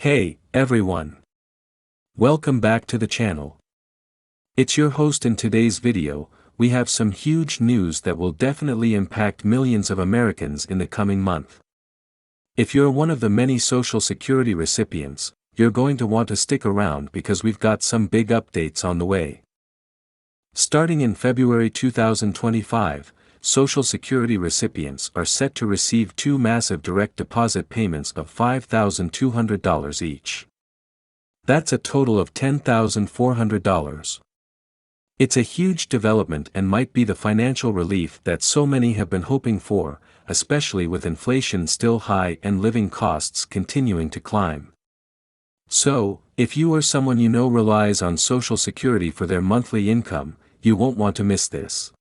Hey, everyone. Welcome back to the channel. It's your host. In today's video, we have some huge news that will definitely impact millions of Americans in the coming month. If you're one of the many Social Security recipients, you're going to want to stick around because we've got some big updates on the way. Starting in February 2025, Social Security recipients are set to receive two massive direct deposit payments of $5,200 each. That's a total of $10,400. It's a huge development and might be the financial relief that so many have been hoping for, especially with inflation still high and living costs continuing to climb. So, if you or someone you know relies on Social Security for their monthly income, you won't want to miss this.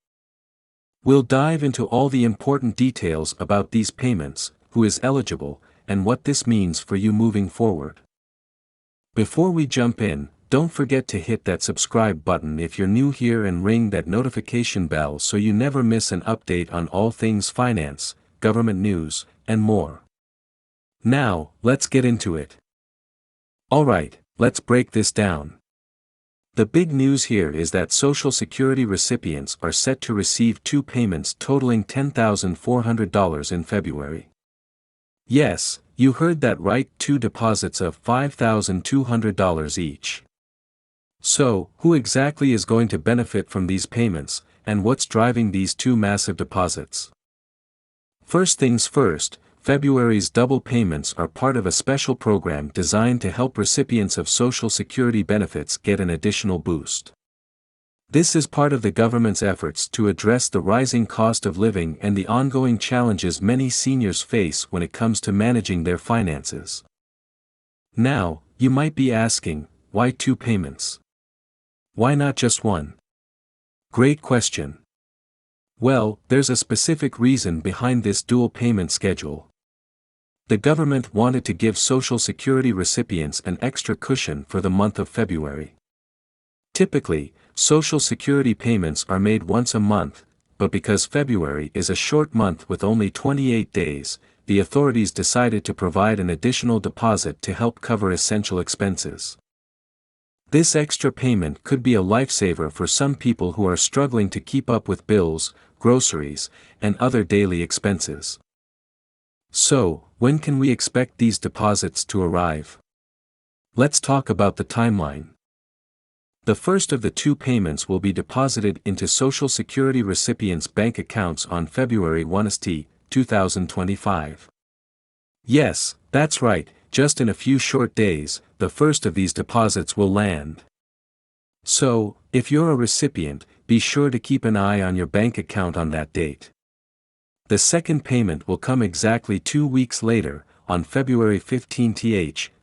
We'll dive into all the important details about these payments, who is eligible, and what this means for you moving forward. Before we jump in, don't forget to hit that subscribe button if you're new here and ring that notification bell so you never miss an update on all things finance, government news, and more. Now, let's get into it. Alright, let's break this down. The big news here is that Social Security recipients are set to receive two payments totaling $10,400 in February. Yes, you heard that right, two deposits of $5,200 each. So, who exactly is going to benefit from these payments, and what's driving these two massive deposits? First things first, February's double payments are part of a special program designed to help recipients of Social Security benefits get an additional boost. This is part of the government's efforts to address the rising cost of living and the ongoing challenges many seniors face when it comes to managing their finances. Now, you might be asking, why two payments? Why not just one? Great question. Well, there's a specific reason behind this dual payment schedule. The government wanted to give Social Security recipients an extra cushion for the month of February. Typically, Social Security payments are made once a month, but because February is a short month with only 28 days, the authorities decided to provide an additional deposit to help cover essential expenses. This extra payment could be a lifesaver for some people who are struggling to keep up with bills, groceries, and other daily expenses. So, when can we expect these deposits to arrive? Let's talk about the timeline. The first of the two payments will be deposited into Social Security recipients' bank accounts on February 1, 2025. Yes, that's right, just in a few short days, the first of these deposits will land. So, if you're a recipient, be sure to keep an eye on your bank account on that date. The second payment will come exactly 2 weeks later, on February 15,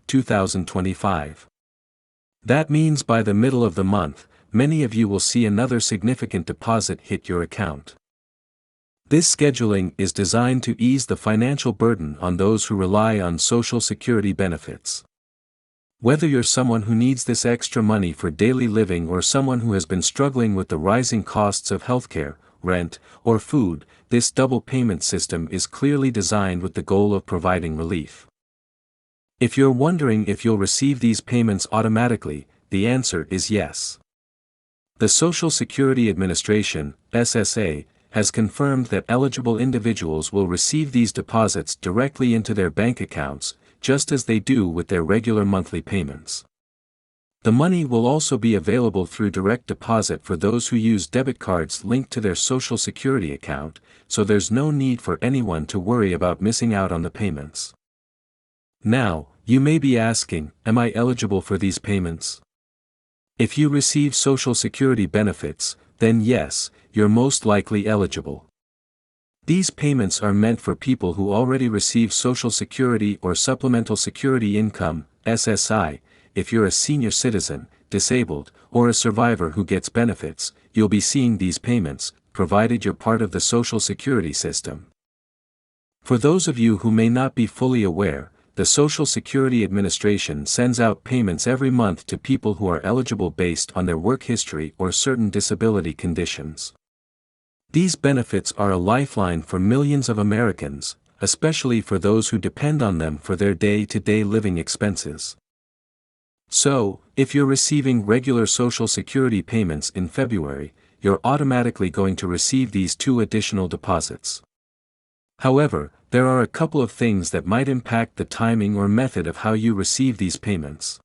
2025. That means by the middle of the month, many of you will see another significant deposit hit your account. This scheduling is designed to ease the financial burden on those who rely on Social Security benefits. Whether you're someone who needs this extra money for daily living or someone who has been struggling with the rising costs of healthcare, rent, or food, this double payment system is clearly designed with the goal of providing relief. If you're wondering if you'll receive these payments automatically, the answer is yes. The Social Security Administration, SSA, has confirmed that eligible individuals will receive these deposits directly into their bank accounts, just as they do with their regular monthly payments. The money will also be available through direct deposit for those who use debit cards linked to their Social Security account, so there's no need for anyone to worry about missing out on the payments. Now, you may be asking, am I eligible for these payments? If you receive Social Security benefits, then yes, you're most likely eligible. These payments are meant for people who already receive Social Security or Supplemental Security Income, SSI. If you're a senior citizen, disabled, or a survivor who gets benefits, you'll be seeing these payments, provided you're part of the Social Security system. For those of you who may not be fully aware, the Social Security Administration sends out payments every month to people who are eligible based on their work history or certain disability conditions. These benefits are a lifeline for millions of Americans, especially for those who depend on them for their day-to-day living expenses. So, if you're receiving regular Social Security payments in February, you're automatically going to receive these 2 additional deposits. However, there are a couple of things that might impact the timing or method of how you receive these payments.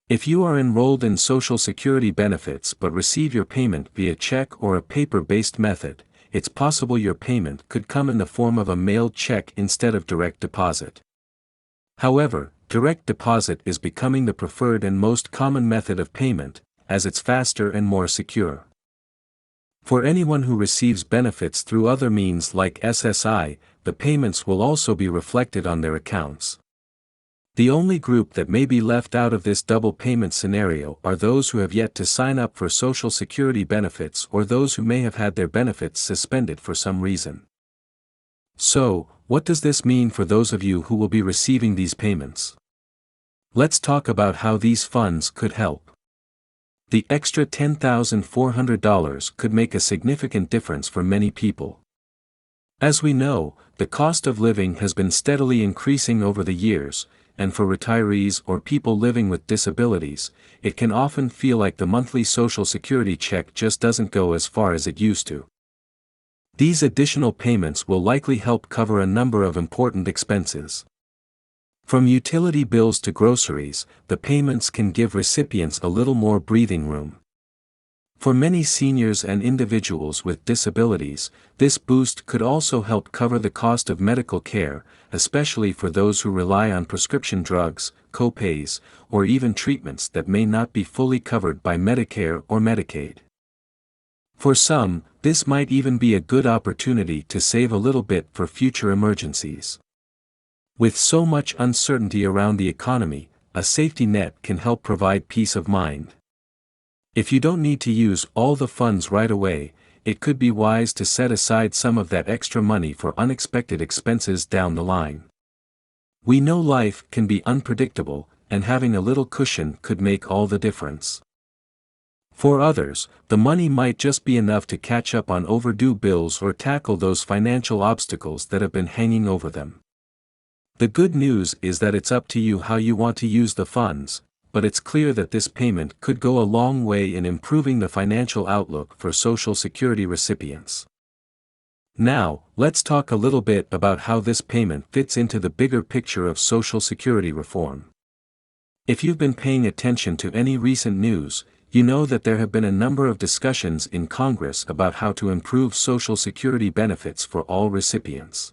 If you are enrolled in Social Security benefits but receive your payment via check or a paper-based method, it's possible your payment could come in the form of a mailed check instead of direct deposit. However, direct deposit is becoming the preferred and most common method of payment, as it's faster and more secure. For anyone who receives benefits through other means like SSI, the payments will also be reflected on their accounts. The only group that may be left out of this double payment scenario are those who have yet to sign up for Social Security benefits or those who may have had their benefits suspended for some reason. So, what does this mean for those of you who will be receiving these payments? Let's talk about how these funds could help. The extra $10,400 could make a significant difference for many people. As we know, the cost of living has been steadily increasing over the years, and for retirees or people living with disabilities, it can often feel like the monthly Social Security check just doesn't go as far as it used to. These additional payments will likely help cover a number of important expenses. From utility bills to groceries, the payments can give recipients a little more breathing room. For many seniors and individuals with disabilities, this boost could also help cover the cost of medical care, especially for those who rely on prescription drugs, co-pays, or even treatments that may not be fully covered by Medicare or Medicaid. For some, this might even be a good opportunity to save a little bit for future emergencies. With so much uncertainty around the economy, a safety net can help provide peace of mind. If you don't need to use all the funds right away, it could be wise to set aside some of that extra money for unexpected expenses down the line. We know life can be unpredictable, and having a little cushion could make all the difference. For others, the money might just be enough to catch up on overdue bills or tackle those financial obstacles that have been hanging over them. The good news is that it's up to you how you want to use the funds, but it's clear that this payment could go a long way in improving the financial outlook for Social Security recipients. Now, let's talk a little bit about how this payment fits into the bigger picture of Social Security reform. If you've been paying attention to any recent news, you know that there have been a number of discussions in Congress about how to improve Social Security benefits for all recipients.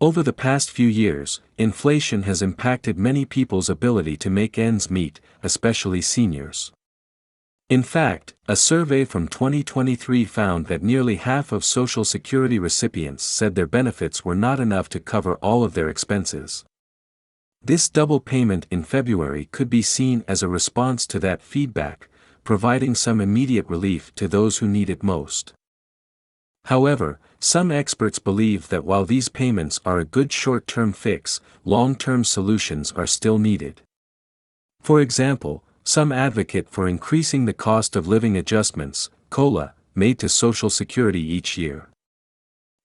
Over the past few years, inflation has impacted many people's ability to make ends meet, especially seniors. In fact, a survey from 2023 found that nearly half of Social Security recipients said their benefits were not enough to cover all of their expenses. This double payment in February could be seen as a response to that feedback, providing some immediate relief to those who need it most. However, some experts believe that while these payments are a good short-term fix, long-term solutions are still needed. For example, some advocate for increasing the cost of living adjustments, COLA, made to Social Security each year.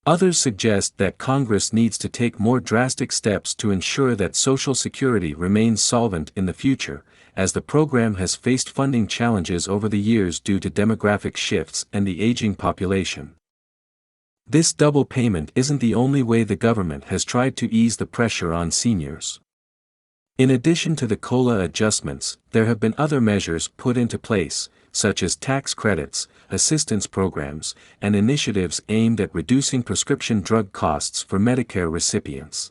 Others suggest that Congress needs to take more drastic steps to ensure that Social Security remains solvent in the future, as the program has faced funding challenges over the years due to demographic shifts and the aging population. This double payment isn't the only way the government has tried to ease the pressure on seniors. In addition to the COLA adjustments, there have been other measures put into place, such as tax credits, assistance programs, and initiatives aimed at reducing prescription drug costs for Medicare recipients.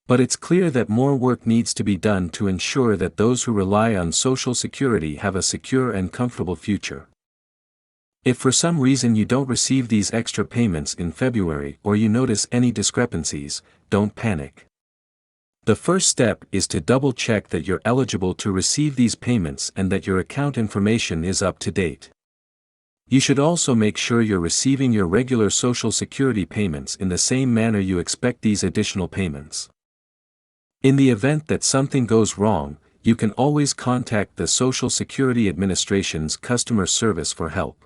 But it's clear that more work needs to be done to ensure that those who rely on Social Security have a secure and comfortable future. If for some reason you don't receive these extra payments in February or you notice any discrepancies, don't panic. The first step is to double-check that you're eligible to receive these payments and that your account information is up to date. You should also make sure you're receiving your regular Social Security payments in the same manner you expect these additional payments. In the event that something goes wrong, you can always contact the Social Security Administration's customer service for help.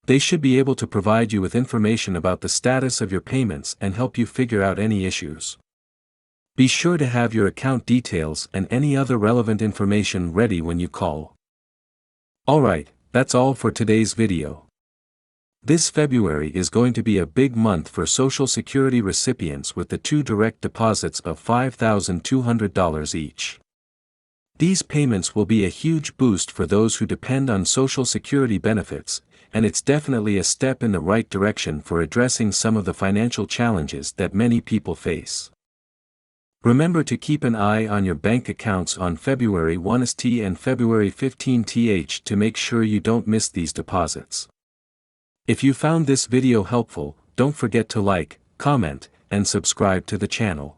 They should be able to provide you with information about the status of your payments and help you figure out any issues. Be sure to have your account details and any other relevant information ready when you call. Alright, that's all for today's video. This February is going to be a big month for Social Security recipients with the 2 direct deposits of $5,200 each. These payments will be a huge boost for those who depend on Social Security benefits, and it's definitely a step in the right direction for addressing some of the financial challenges that many people face. Remember to keep an eye on your bank accounts on February 1st and February 15th to make sure you don't miss these deposits. If you found this video helpful, don't forget to like, comment, and subscribe to the channel.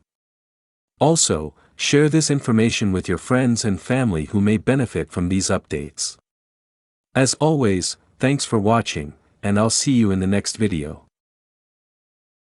Also, share this information with your friends and family who may benefit from these updates. As always, thanks for watching, and I'll see you in the next video.